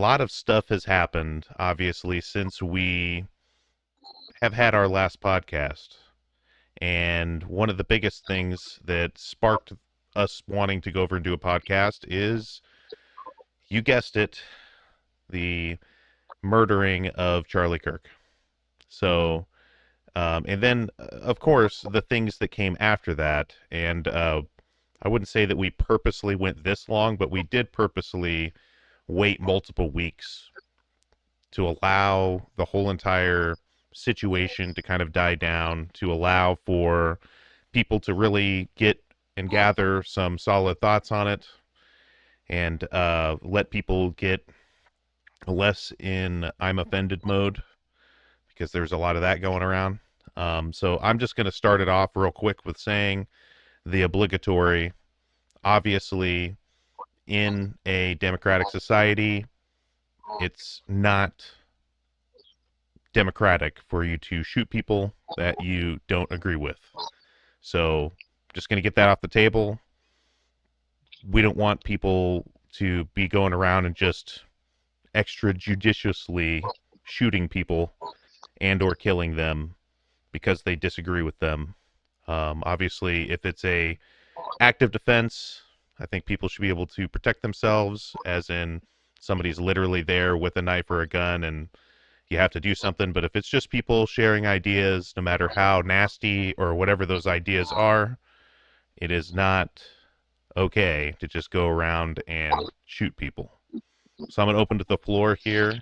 lot of stuff has happened, obviously, since we have had our last podcast. And one of the biggest things that sparked us wanting to go over and do a podcast is, you guessed it, the murdering of Charlie Kirk. So, and then, of course, the things that came after that. And I wouldn't say that we purposely went this long, but we did purposely wait multiple weeks to allow the whole entire situation to kind of die down, to allow for people to really get and gather some solid thoughts on it, and let people get less in I'm offended mode, because there's a lot of that going around. So I'm just going to start it off real quick with saying the obligatory, obviously, in a democratic society, it's not democratic for you to shoot people that you don't agree with. So just going to get that off the table. We don't want people to be going around and just extrajudiciously shooting people and or killing them because they disagree with them. Obviously, if it's a active defense, I think people should be able to protect themselves, as in somebody's literally there with a knife or a gun and you have to do something. But if it's just people sharing ideas, no matter how nasty or whatever those ideas are, it is not okay to just go around and shoot people. So I'm going to open to the floor here.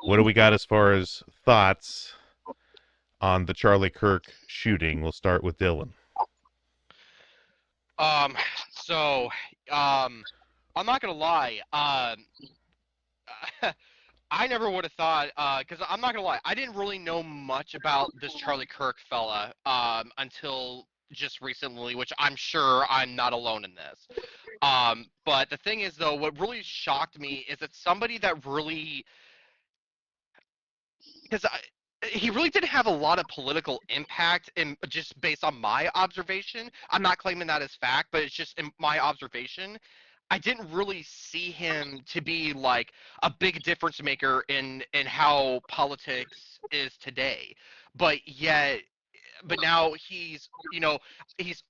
What do we got as far as thoughts on the Charlie Kirk shooting? We'll start with Dylan. So, I'm not gonna lie. I never would have thought, because I'm not gonna lie, I didn't really know much about this Charlie Kirk fella, until just recently, which I'm sure I'm not alone in this. But the thing is, though, what really shocked me is that somebody that really, because he really didn't have a lot of political impact, in just based on my observation. I'm not claiming that as fact, but it's just in my observation. I didn't really see him to be like a big difference maker in how politics is today. But yet, but now he's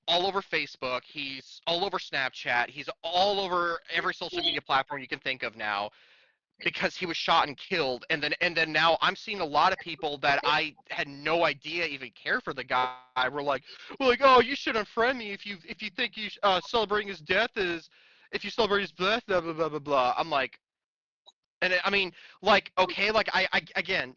all over Facebook, he's all over Snapchat, he's all over every social media platform you can think of now, because he was shot and killed. And then now I'm seeing a lot of people that I had no idea even care for the guy were like, well, like, oh, you should unfriend me if you think you celebrating his death is, if you celebrate his death, blah blah blah blah blah. I'm like, and I mean, like, okay, like, I again,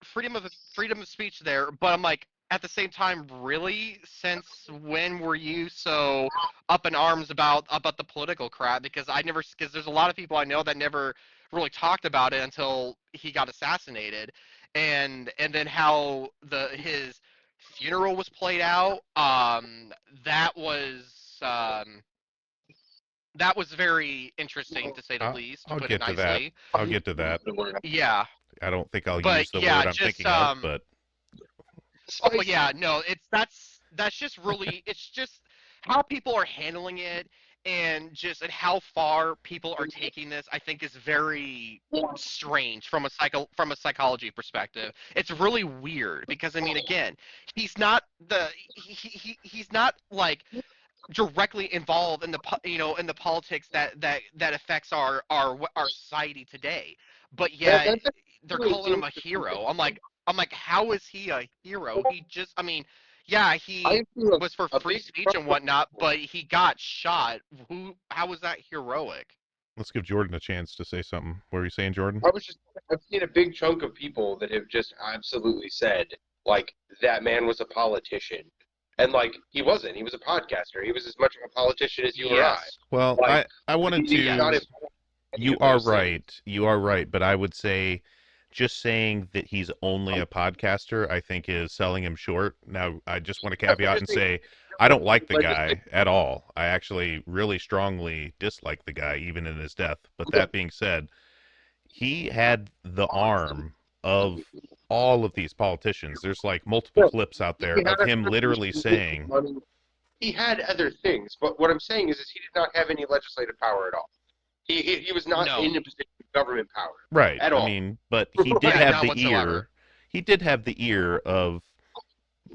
freedom of speech there, but I'm like, at the same time, really, since when were you so up in arms about the political crap? Because there's a lot of people I know that never really talked about it until he got assassinated. And then how his funeral was played out, that was um that was very interesting, to say the least, to I'll put it get to that. nicely. I'll get to that. Yeah, I don't think I'll but use the yeah, word I'm just thinking of, but oh yeah, no, that's just really, it's just how people are handling it, and how far people are taking this, I think, is very strange from a psychology perspective. It's really weird because, I mean, again, he's not like directly involved in in the politics that affects our society today, but yet That's they're really calling him a hero. I'm like, how is he a hero? He just, I mean, yeah, he I feel was for a free big speech and problem. whatnot, but he got shot. How was that heroic? let's give Jordan a chance to say something. What were you saying, Jordan? I've seen a big chunk of people that have just absolutely said, like, that man was a politician. And, like, he wasn't. He was a podcaster. He was as much of a politician as you or I. Yes. Well, Like, I wanted he's not to. involved in any You of are those things. right. You are right. But I would say just saying that he's only a podcaster, I think, is selling him short. Now, I just want to caveat and say I don't like the guy at all. I actually really strongly dislike the guy, even in his death. But that being said, he had the arm of all of these politicians. There's like multiple clips out there He had of him other literally things. saying, I mean, he had other things, but what I'm saying is he did not have any legislative power at all. He was not No. in a position government power. Right. At I all. mean, but he did Right, have not the whatsoever. ear. He did have the ear of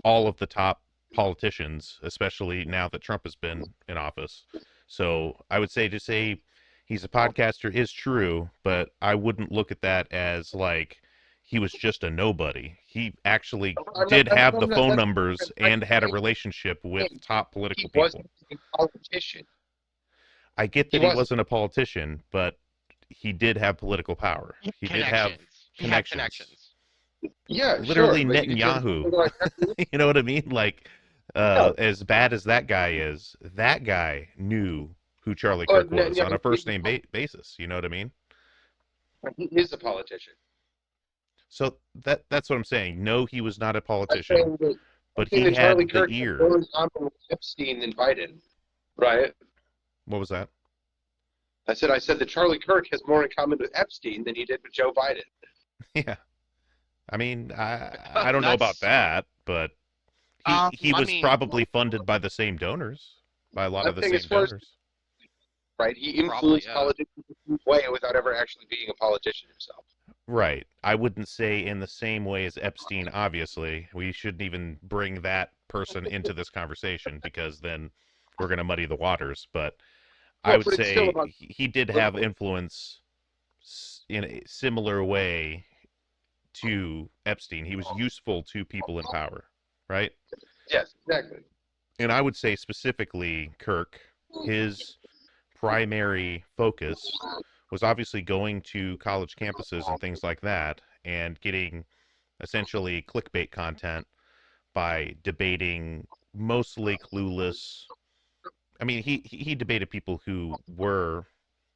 all of the top politicians, especially now that Trump has been in office. So I would say to say he's a podcaster is true, but I wouldn't look at that as like he was just a nobody. He actually did have the phone numbers and had a relationship with top political He people. wasn't a politician. I get He that he wasn't. wasn't a politician, but he did have political power. He did have Connections. He had connections. connections. Yeah, Literally sure. But you just Netanyahu. like, You know what I mean? Like, yeah, as bad as that guy is, that guy knew who Charlie but Kirk was on a first name Netanyahu basis. You know what I mean? he is a politician. So that's what I'm saying. No, he was not a I'm politician, saying that, but I'm saying he that Charlie had the Kirk has ear. more in common with Epstein than Biden, right? What was that? I said that Charlie Kirk has more in common with Epstein than he did with Joe Biden. Yeah. I mean, I don't know about That's that, but he I was mean, probably funded by the same donors, by a lot of I'm the saying as same far as donors. right, he Probably, influenced yeah. politicians in some way without ever actually being a politician himself. Right. I wouldn't say in the same way as Epstein, obviously. We shouldn't even bring that person into this conversation because then we're going to muddy the waters. But I No, would but it's still say about he did have influence in a similar way to Epstein. He was useful to people in power, right? yes, exactly. And I would say specifically Kirk, his primary focus was obviously going to college campuses and things like that and getting essentially clickbait content by debating mostly clueless. I mean, he debated people who were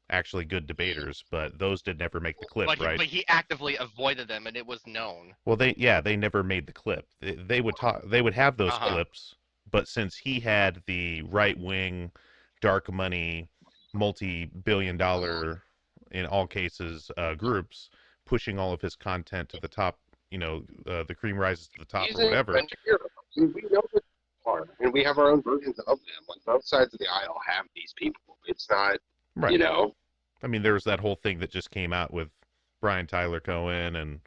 actually good debaters, but those did never make the clip, right? but he actively avoided them, and it was known. Well, they never made the clip. They would talk, they would have those Uh-huh. clips, but since he had the right wing, dark money, multi-billion dollar, in all cases, groups pushing all of his content to the top, the cream rises to the top He's or whatever. a hero. We know what they are, and we have our own versions of them. Like both sides of the aisle have these people. It's not, Right. you know. I mean, there was that whole thing that just came out with Brian Tyler Cohen and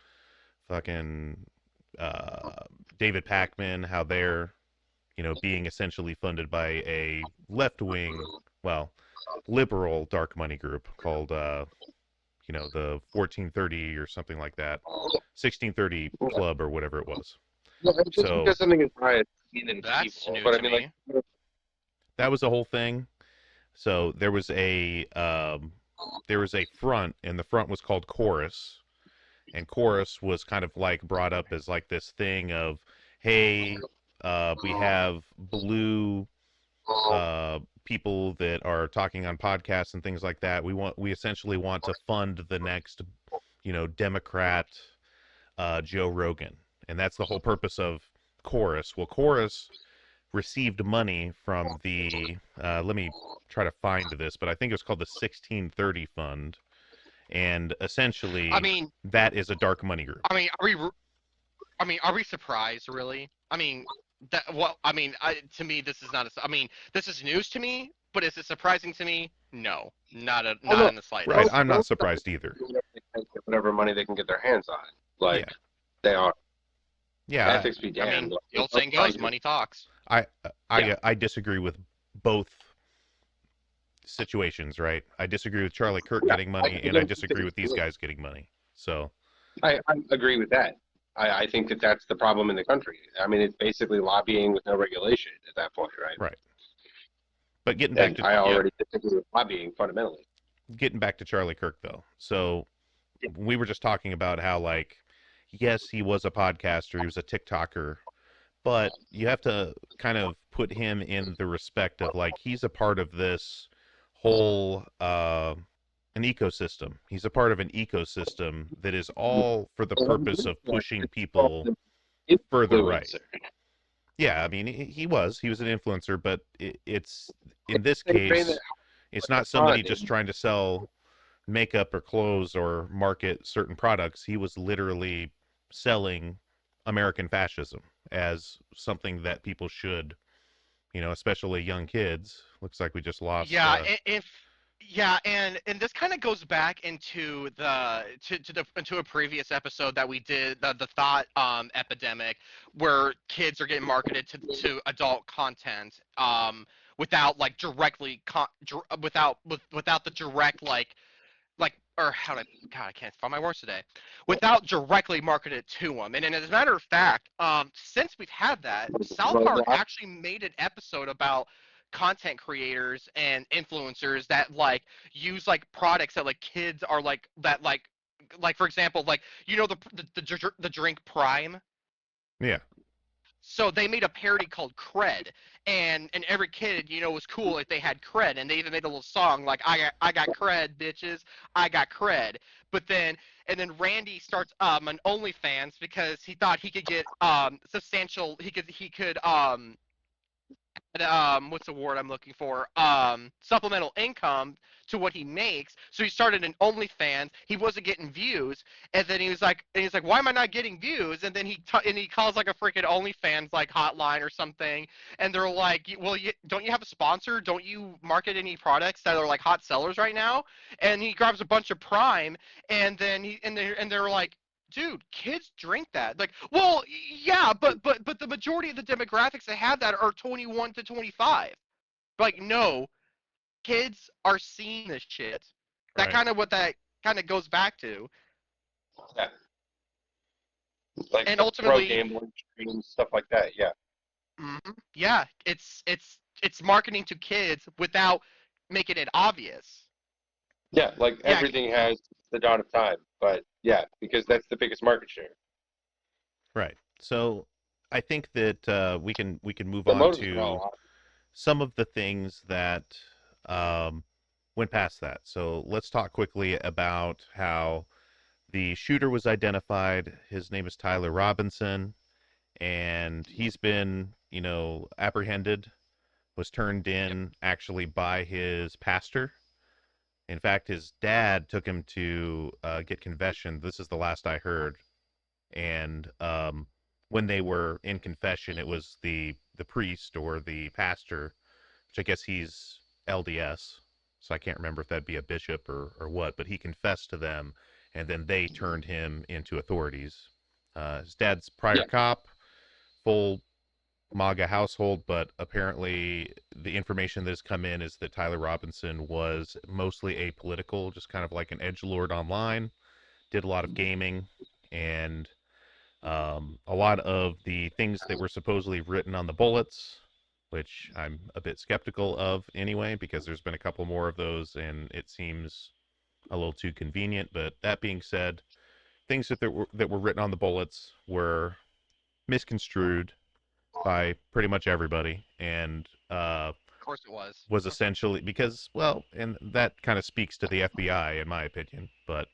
fucking David Pakman, how they're, being essentially funded by a left-wing, well, liberal dark money group called, the 1430 or something like that, 1630 Club or whatever it was. Yeah, just So because something is right, it's That's evil. new But I to mean, me. like, that was the whole thing. So there was a front, and the front was called Chorus, and Chorus was kind of like brought up as like this thing of, hey, we have blue people that are talking on podcasts and things like that. We essentially want to fund the next, Democrat Joe Rogan, and that's the whole purpose of Chorus. Well, Chorus received money from the let me try to find this, but I think it was called the 1630 Fund, and essentially I mean, that is a dark money group. are we surprised, really? I mean, to me, this is not this is news to me, but is it surprising to me? No, not in the slightest. Right, I'm not surprised either. whatever money they can get their hands on. Like, Yeah. they are. Yeah, Ethics be I damned. mean, the old saying goes, money talks. I disagree with both situations, right? I disagree with Charlie Kirk getting money, and I disagree with these guys getting money. So I agree with that. I think that that's the problem in the country. I mean, it's basically lobbying with no regulation at that point, right? right. But getting back to I already disagree with lobbying fundamentally. Charlie Kirk, though. So we were just talking about how, like, yes, he was a podcaster, he was a TikToker, but you have to kind of put him in the respect of, like, he's a part of this whole an ecosystem. He's a part of an ecosystem that is all for the purpose of pushing people further right. Yeah, I mean, he was an influencer, but it's in this case, it's not somebody just trying to sell makeup or clothes or market certain products. He was literally selling American fascism as something that people should, especially young kids. Looks like we just lost. Yeah, Yeah, and this kind of goes back into into a previous episode that we did, the thought epidemic, where kids are getting marketed to adult content without like without the direct or how to God, I can't find my words today, without directly marketed to them. And as a matter of fact, since we've had that, South Park Roblox. actually made an episode about content creators and influencers that like use like products that like kids are like for example, like the drink Prime. Yeah. So they made a parody called Cred, and every kid, was cool if they had cred, and they even made a little song like I got cred, bitches, I got cred. But then and then Randy starts an OnlyFans because he thought he could get substantial he could what's the word I'm looking for? Supplemental income to what he makes. So he started an OnlyFans. He wasn't getting views, and then he's like, why am I not getting views? And then he calls like a freaking OnlyFans like hotline or something, and they're like, well, don't you have a sponsor? Don't you market any products that are like hot sellers right now? And he grabs a bunch of Prime, and then they're like, dude, kids drink that. Like, well, yeah, but the majority of the demographics that have that are 21 to 25. Like, no, kids are seeing this shit. Right. That kind of goes back to. Yeah. Like And the pro ultimately, gambling streams, stuff like that. Yeah. yeah, it's marketing to kids without making it obvious. Yeah, like Yeah, everything has the dawn of time, but yeah, because that's the biggest market share. Right. So I think that we can move The on motives are to all some of the things that um, went past that. So let's talk quickly about how the shooter was identified. His name is Tyler Robinson, and he's been, apprehended, was turned yep, in actually by his pastor. In fact, his dad took him to get confession. This is the last I heard. And when they were in confession, it was the priest or the pastor, which I guess he's LDS, so I can't remember if that'd be a bishop or what, but he confessed to them, and then they turned him into authorities. His dad's prior yeah. cop, full MAGA household, but apparently the information that has come in is that Tyler Robinson was mostly apolitical, just kind of like an edgelord online, did a lot of gaming, and a lot of the things that were supposedly written on the bullets, which I'm a bit skeptical of anyway, because there's been a couple more of those, and it seems a little too convenient. But that being said, things that were written on the bullets were misconstrued by pretty much everybody, and of course it was. was essentially because, well, and that kind of speaks to the FBI, in my opinion. But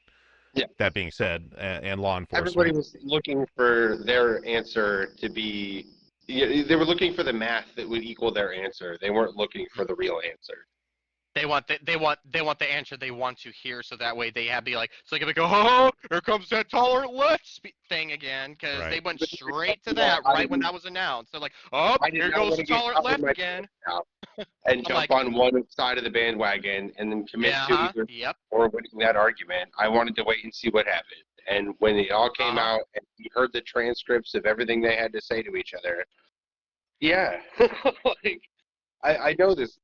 Yeah. that being said, and law Everybody enforcement, was looking for their answer to be. Yeah, they were looking for the math that would equal their answer. They weren't looking for the real answer. They want the answer they want to hear, so that way they have be like, so they can go, oh, here comes that tolerant left thing again, because they right? went straight to Well, that right when that was announced. They're like, oh, I did here not goes want the to get tolerant caught with left my again. pants out and I'm jump like, on one side of the bandwagon and then commit yeah, to huh, either yep, or winning that argument. I wanted to wait and see what happened. And when it all came uh-huh. out and we heard the transcripts of everything they had to say to each other, yeah, like I know these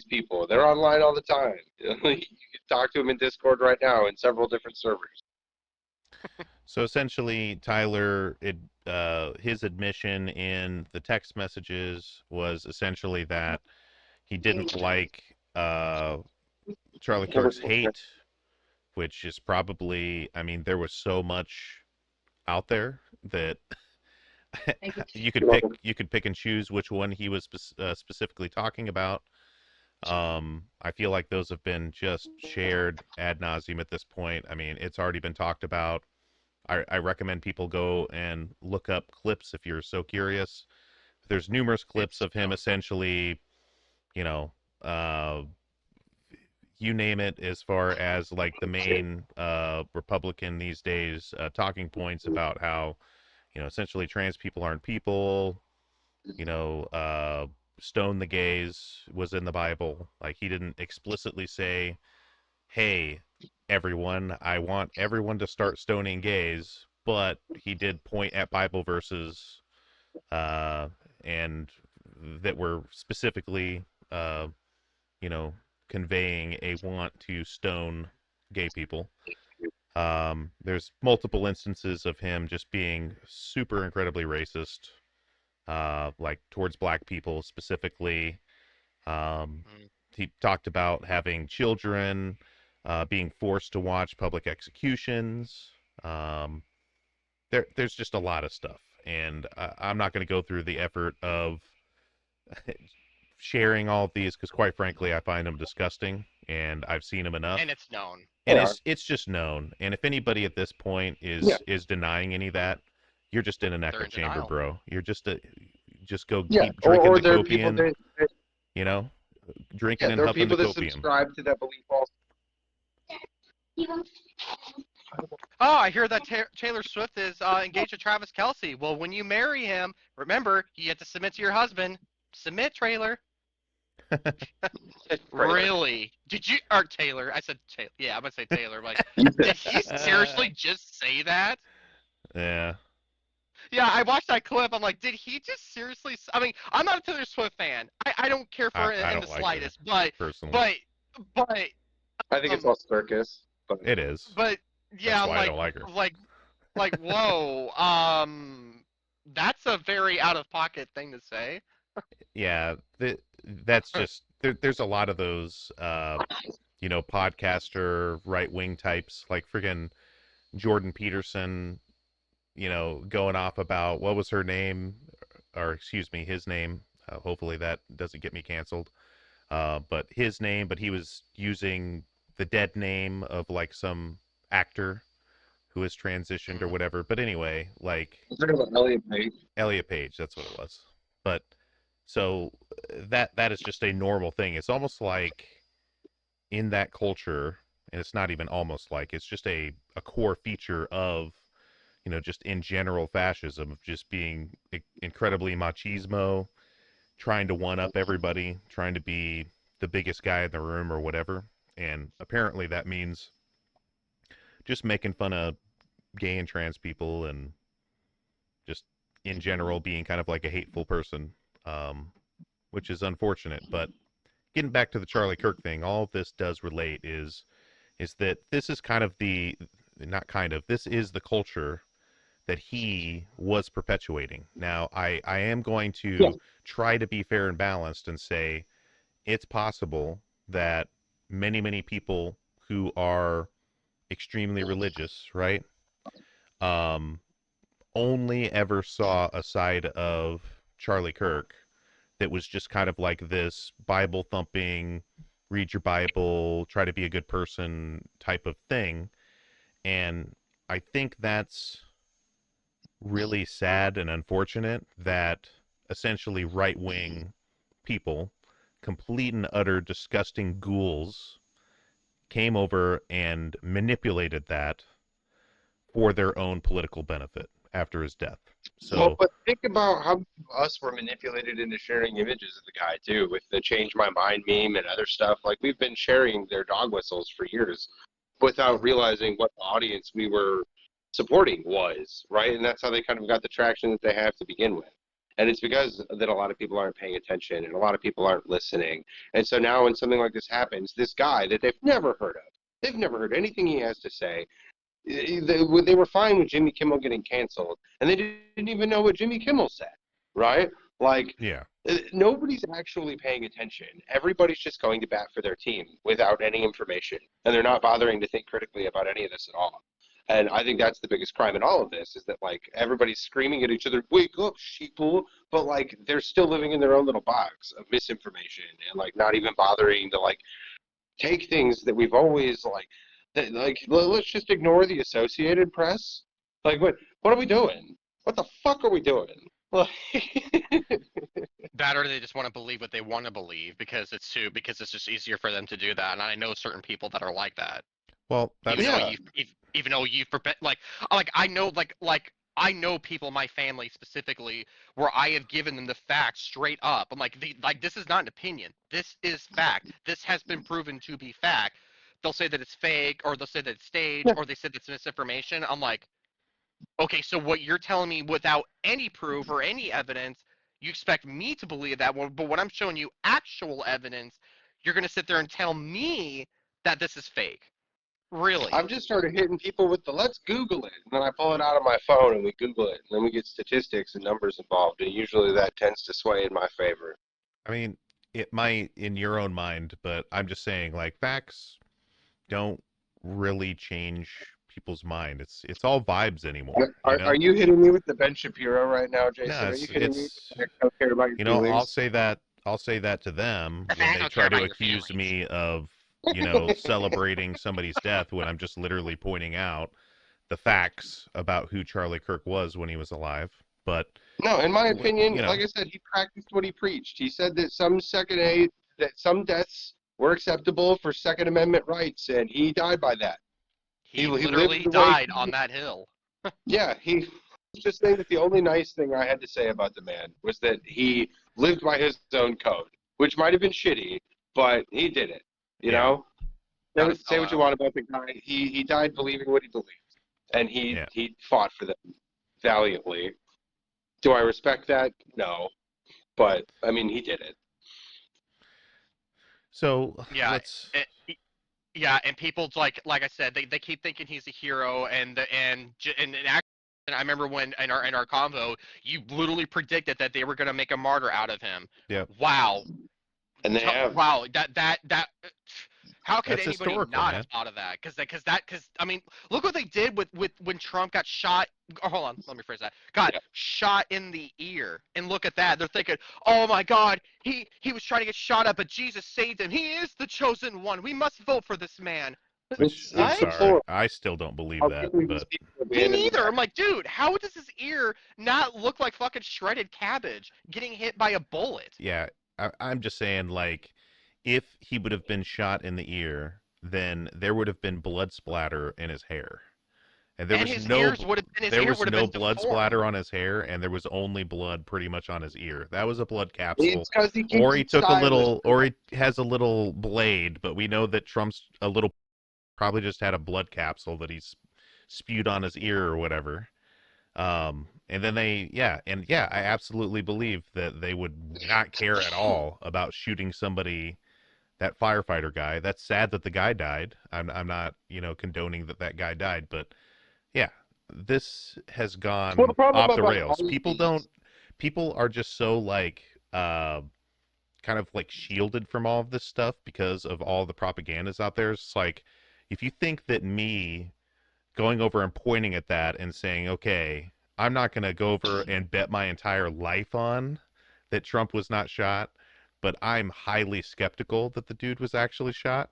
people. They're online all the time. You can talk to them in Discord right now in several different servers. So essentially, Tyler, his admission in the text messages was essentially that he didn't like Charlie Kirk's hate, which is probably, I mean, there was so much out there that you could pick and choose which one he was specifically talking about. I feel like those have been just shared ad nauseum at this point. I mean, it's already been talked about. I recommend people go and look up clips if you're so curious. There's numerous clips of him essentially, you know, uh, you name it, as far as like the main Republican these days talking points about how, essentially trans people aren't people, you know, stone the gays was in the Bible. Like he didn't explicitly say hey, everyone, I want everyone to start stoning gays, but he did point at Bible verses uh, and that were specifically, uh, you know, conveying a want to stone gay people. There's multiple instances of him just being super incredibly racist, like towards black people specifically. Um, Mm. he talked about having children, being forced to watch public executions. Um, there's just a lot of stuff, and I'm not going to go through the effort of sharing all of these because, quite frankly, I find them disgusting, and I've seen them enough, And it's known. and They are. it's just known. And if anybody at this point Yeah. is denying any of that, you're just in an They're echo in chamber, denial. bro. You're just go Yeah. keep drinking Or the there are people copium, that you know, drinking yeah, and there are huffing the people that copium. subscribe to that belief also. Oh, I hear that Taylor Swift is engaged to Travis Kelce. Well, when you marry him, remember you have to submit to your husband. Submit, trailer. Really? Did you or Taylor? I said Taylor. Yeah, I'm gonna say Taylor. I'm like, did he seriously just say that? Yeah, Yeah, I watched that clip. I'm like, did he just seriously? I mean, I'm not a Taylor Swift fan. I don't care for her I in the don't like her slightest. But personally. but but I think it's um all circus. But It is. but yeah, That's I'm why I don't like her. like whoa. That's a very out of pocket thing to say. Yeah, that's just there's a lot of those podcaster right wing types like friggin' Jordan Peterson, going off about what was her name, or excuse me, his name. Hopefully that doesn't get me canceled. But his name, but he was using the dead name of like some actor who has transitioned or Mm. whatever. But anyway, like I'm talking about Elliot Page. Elliot Page, that's what it was. But so that is just a normal thing. It's almost like in that culture, and it's not even almost like it's just a core feature of just in general fascism of just being incredibly machismo, trying to one up everybody, trying to be the biggest guy in the room or whatever. And apparently that means just making fun of gay and trans people and just in general being kind of like a hateful person, um, which is unfortunate. But getting back to the Charlie Kirk thing, all of this does relate is that this is kind of the not kind of this is the culture that he was perpetuating. Now, I am going Yeah. to try to be fair and balanced and say it's possible that many people who are extremely religious, right, um, only ever saw a side of Charlie Kirk that was just kind of like this Bible thumping, read your Bible, try to be a good person type of thing. And I think that's really sad and unfortunate that essentially right wing people, complete and utter disgusting ghouls, came over and manipulated that for their own political benefit after his death. Well, So, but think about how us were manipulated into sharing images of the guy too, with the "Change My Mind" meme and other stuff. Like we've been sharing their dog whistles for years, without realizing what the audience we were supporting was, right? And that's how they kind of got the traction that they have to begin with. And it's because that a lot of people aren't paying attention and a lot of people aren't listening. And so now when something like this happens, this guy that they've never heard of, they've never heard anything he has to say, they were fine with Jimmy Kimmel getting canceled, and they didn't even know what Jimmy Kimmel said, right? Like, yeah. nobody's actually paying attention. Everybody's just going to bat for their team without any information, and they're not bothering to think critically about any of this at all. And I think that's the biggest crime in all of this is that like everybody's screaming at each other, "Wake up, sheeple!" But like they're still living in their own little box of misinformation and like not even bothering to like take things that we've always like let's just ignore the Associated Press. Like what are we doing? What the fuck are we doing? Like, That or they just want to believe what they want to believe because it's just easier for them to do that. And I know certain people that are like that. Well, Even that's though yeah, even though you've I know I know people, my family specifically, where I have given them the facts straight up. I'm like, this is not an opinion. This is fact. This has been proven to be fact. they'll say that it's fake, or they'll say that it's staged, or they said it's misinformation. I'm like, okay, so what you're telling me without any proof or any evidence, you expect me to believe that one, but when I'm showing you actual evidence, you're going to sit there and tell me that this is fake. Really? I've just started hitting people with the let's Google it. And then I pull it out of my phone and we Google it. And then we get statistics and numbers involved. And usually that tends to sway in my favor. I mean, it might in your own mind, but I'm just saying, like, facts don't really change people's mind. It's all vibes anymore. Are you hitting me with the Ben Shapiro right now, Jason? No, Are you hitting me? it's I don't care about your feelings. I'll say that to them I when they don't try care to about your accuse feelings. me of, celebrating somebody's death when I'm just literally pointing out the facts about who Charlie Kirk was when he was alive. But No, in my opinion, you know, like I said, he practiced what he preached. He said that some deaths were acceptable for Second Amendment rights, and he died by that. He lived literally the way died he- on that hill. Yeah, he was just saying that the only nice thing I had to say about the man was that he lived by his own code, which might have been shitty, but he did it. You Yeah. know? Not a Say what you sellout. want about the guy. He died believing what he believed. And he fought for them valiantly. Do I respect that? No. But I mean, he did it. so Yeah, let's. yeah, and people like I said, they keep thinking he's a hero, and actually, I remember when in our convo, you literally predicted that they were going to make a martyr out of him. Yeah. Wow. And they have. Wow. That. How could That's anybody historical, not man. have thought of that? Because I mean, look what they did with when Trump got shot. Oh, hold on, let me phrase that. Got shot in the ear, and look at that. They're thinking, oh my God, he was trying to get shot at, but Jesus saved him. He is the chosen one. We must vote for this man. Which It's I'm sorry, deplorable. I still don't believe How that. quickly But these people Me abandon the neither. I'm fact. like, dude, how does his ear not look like fucking shredded cabbage getting hit by a bullet? yeah, I'm just saying, like, if he would have been shot in the ear, then there would have been blood splatter in his hair, and there And was his no ears would have been his there hair was would have no been blood deformed. splatter on his hair, and there was only blood pretty much on his ear. That was a blood capsule. It's because he keeps Or he it took a stylish. little, or he has a little blade, but we know that Trump's a little probably just had a blood capsule that he's spewed on his ear or whatever. And then I absolutely believe that they would not care at all about shooting somebody, that firefighter guy. That's sad that the guy died. I'm not, condoning that guy died, but yeah, this has gone Well, the problem off the about rails. all of People are just so like, kind of like shielded from all of this stuff because of all the propagandas out there. It's like, if you think that me going over and pointing at that and saying, okay, I'm not going to go over and bet my entire life on that Trump was not shot, but I'm highly skeptical that the dude was actually shot.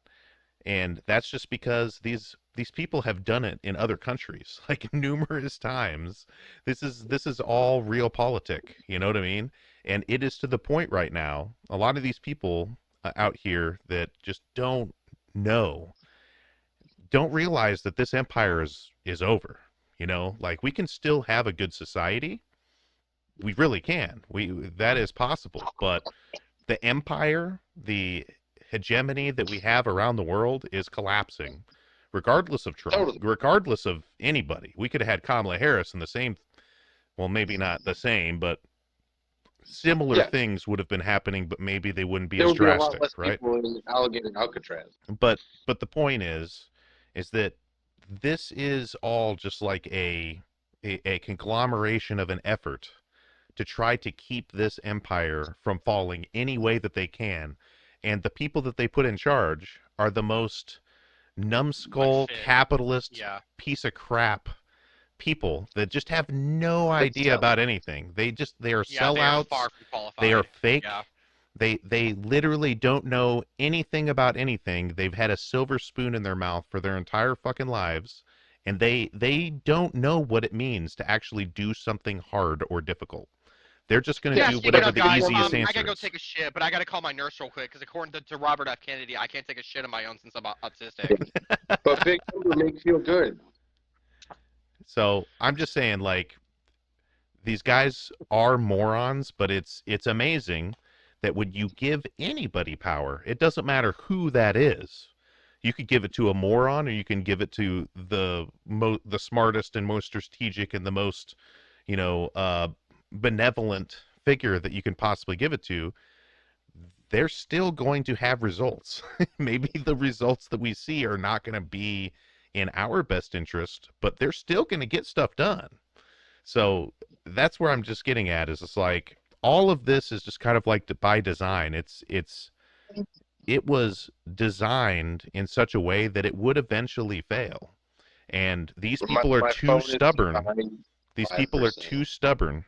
And that's just because these people have done it in other countries like numerous times. This is all realpolitik, you know what I mean? And it is to the point right now, a lot of these people out here that just know don't realize that this empire is over. Like, we can still have a good society. We really can. That is possible. But the empire, the hegemony that we have around the world is collapsing, regardless of Trump, Totally. regardless of anybody. We could have had Kamala Harris and the same, well, maybe not the same, but similar things would have been happening, but maybe they wouldn't be There as would be a lot drastic, less right? people in Alligator Alcatraz. But the point is that this is all just like a conglomeration of an effort to try to keep this empire from falling any way that they can. And the people that they put in charge are the most numbskull, Unfit. capitalist Yeah. piece of crap people that just have no idea about anything. They are Yeah, they are sellouts. far from qualified. They are fake. Yeah. They literally don't know anything about anything. They've had a silver spoon in their mouth for their entire fucking lives, and they don't know what it means to actually do something hard or difficult. They're just going to do Speaking whatever of the guys, easiest I answer gotta go is. take a shit, but I gotta call my nurse real quick because according to Robert F. Kennedy, I can't take a shit on my own since I'm autistic. But big number makes feel good. So I'm just saying, like, these guys are morons, but it's amazing that when you give anybody power, it doesn't matter who that is. You could give it to a moron, or you can give it to the smartest and most strategic and the most, benevolent figure that you can possibly give it to. They're still going to have results. Maybe the results that we see are not going to be in our best interest, but they're still going to get stuff done. So that's where I'm just getting at, is it's like all of this is just kind of like by design. It was designed in such a way that it would eventually fail. And these people are My too phone is stubborn. dying These people are 5%. too stubborn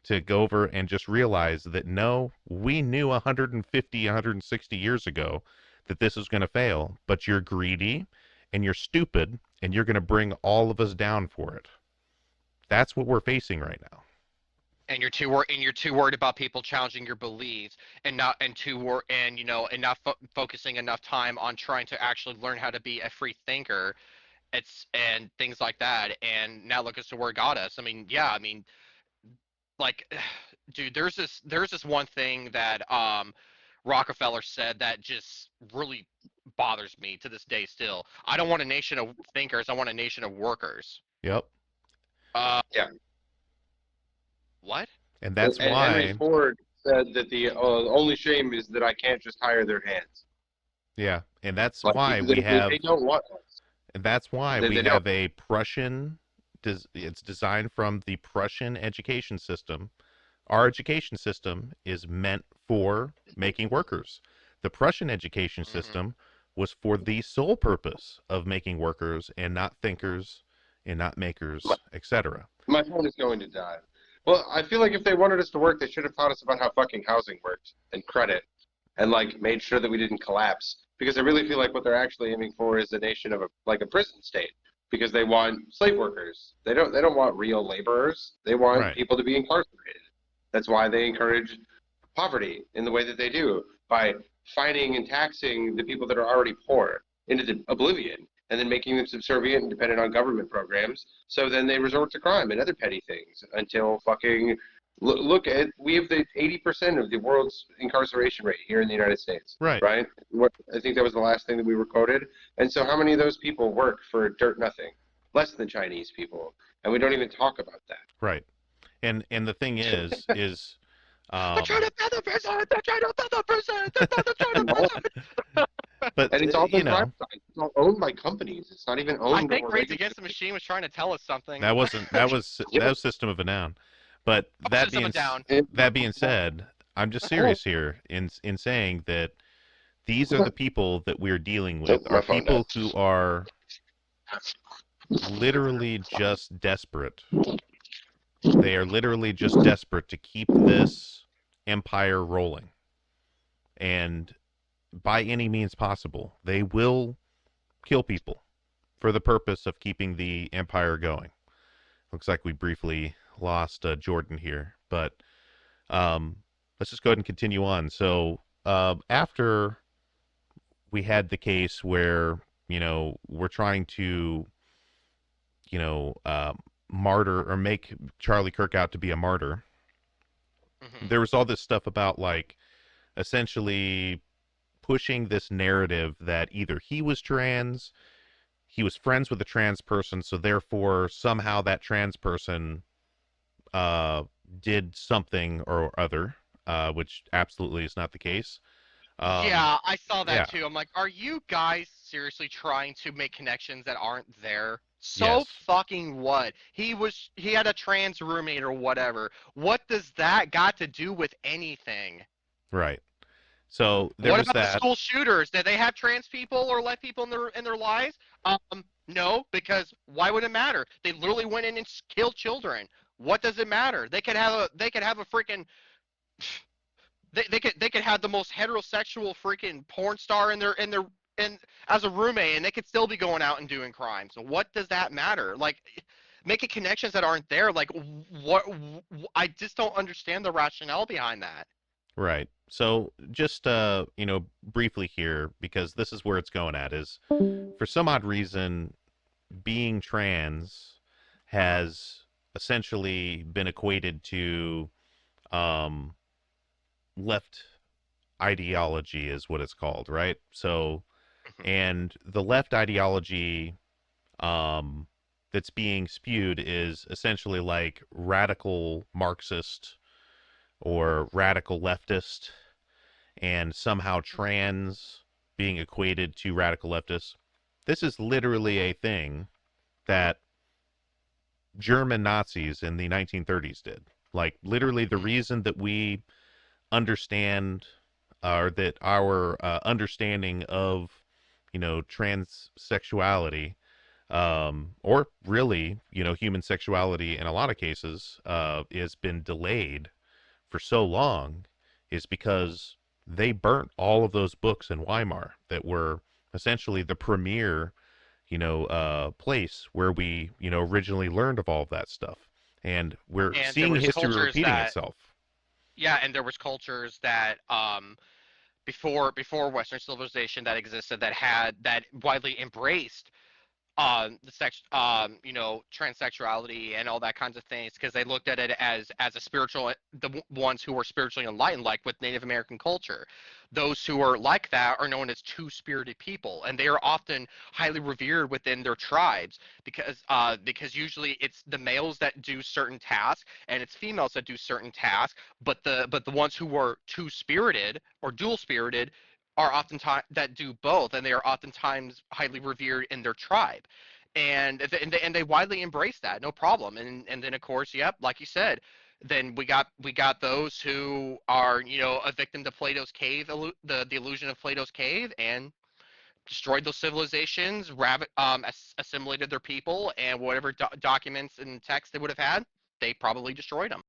to go over and just realize that no, we knew 150, 160 years ago that this was going to fail, but you're greedy and you're stupid and you're going to bring all of us down for it. That's what we're facing right now. And you're too worried about people challenging your beliefs, and not and too wor- and not focusing enough time on trying to actually learn how to be a free thinker. It's and things like that. And now look as to where it got us. I mean, yeah, I mean, like, dude, there's this one thing that Rockefeller said that just really bothers me to this day still. I don't want a nation of thinkers. I want a nation of workers. Yep. Yeah. What? And that's And Henry why, Ford said that the only shame is that I can't just hire their hands. yeah, and that's Like, why they don't want us. and that's why They we don't. have a Prussian, it's designed from the Prussian education system. Our education system is meant for making workers. The Prussian education Mhm. system was for the sole purpose of making workers and not thinkers and not makers, etc. My phone is going to die. Well, I feel like if they wanted us to work, they should have taught us about how fucking housing worked and credit, and like made sure that we didn't collapse. Because I really feel like what they're actually aiming for is a nation of a prison state. Because they want slave workers. They don't want real laborers. They want Right. people to be incarcerated. That's why they encourage poverty in the way that they do, by fining and taxing the people that are already poor into oblivion, and then making them subservient and dependent on government programs. So then they resort to crime and other petty things until fucking look at, we have the 80% of the world's incarceration rate here in the United States, Right. right? What, I think that was the last thing that we were quoted. And so how many of those people work for dirt nothing? Less than Chinese people, and we don't even talk about that. Right. And the thing is They're trying to build a prison. They're trying to build a prison. They're trying to build a prison. but And it's all been you know, privatized. It's all owned by companies. It's not even owned. I think or Rage regulated. Against the Machine was trying to tell us something. that was System of a Down. But that System of being Down. that being said, I'm just serious here in saying that these are the people that we're dealing with, My are phone people died. who are literally just desperate. They are literally just desperate to keep this empire rolling. And by any means possible, they will kill people for the purpose of keeping the empire going. Looks like we briefly lost Jordan here, but let's just go ahead and continue on. So after we had the case where, we're trying to, martyr or make Charlie Kirk out to be a martyr, there was all this stuff about, like, essentially pushing this narrative that either he was trans, he was friends with a trans person, so therefore somehow that trans person did something or other, which absolutely is not the case. Yeah, I saw that yeah. too. I'm like, are you guys seriously trying to make connections that aren't there? So Yes. fucking what? He had a trans roommate or whatever. What does that got to do with anything? Right. So there What was about the that. school shooters? Did they have trans people or let people in their lives? No, because why would it matter? They literally went in and killed children. What does it matter? They could have a freaking they could have the most heterosexual freaking porn star in as a roommate, and they could still be going out and doing crimes. What does that matter? Like, making connections that aren't there. Like, what? I just don't understand the rationale behind that. Right. So just briefly here, because this is where it's going at, is for some odd reason being trans has essentially been equated to left ideology is what it's called, right? So And the left ideology that's being spewed is essentially like radical Marxist or radical leftist, and somehow trans being equated to radical leftists. This is literally a thing that German Nazis in the 1930s did. Like, literally, the reason that we understand, or that our understanding of, transsexuality, or really, human sexuality in a lot of cases, has been delayed for so long, is because they burnt all of those books in Weimar that were essentially the premier, place where we, originally learned of all of that stuff. And we're And there seeing was history cultures repeating that, itself. yeah, and there was cultures that before Western civilization that existed that widely embraced the sex transsexuality and all that kinds of things, because they looked at it as a spiritual, ones who were spiritually enlightened, like with Native American culture. Those who are like that are known as two-spirited people, and they are often highly revered within their tribes, because usually it's the males that do certain tasks and it's females that do certain tasks, but the ones who were two-spirited or dual-spirited are oftentimes that do both, and they are oftentimes highly revered in their tribe, and they widely embrace that, no problem. And then of course, yep, like you said, then we got those who are a victim to Plato's cave, the illusion of Plato's cave, and destroyed those civilizations, assimilated their people, and whatever documents and texts they would have had, they probably destroyed them.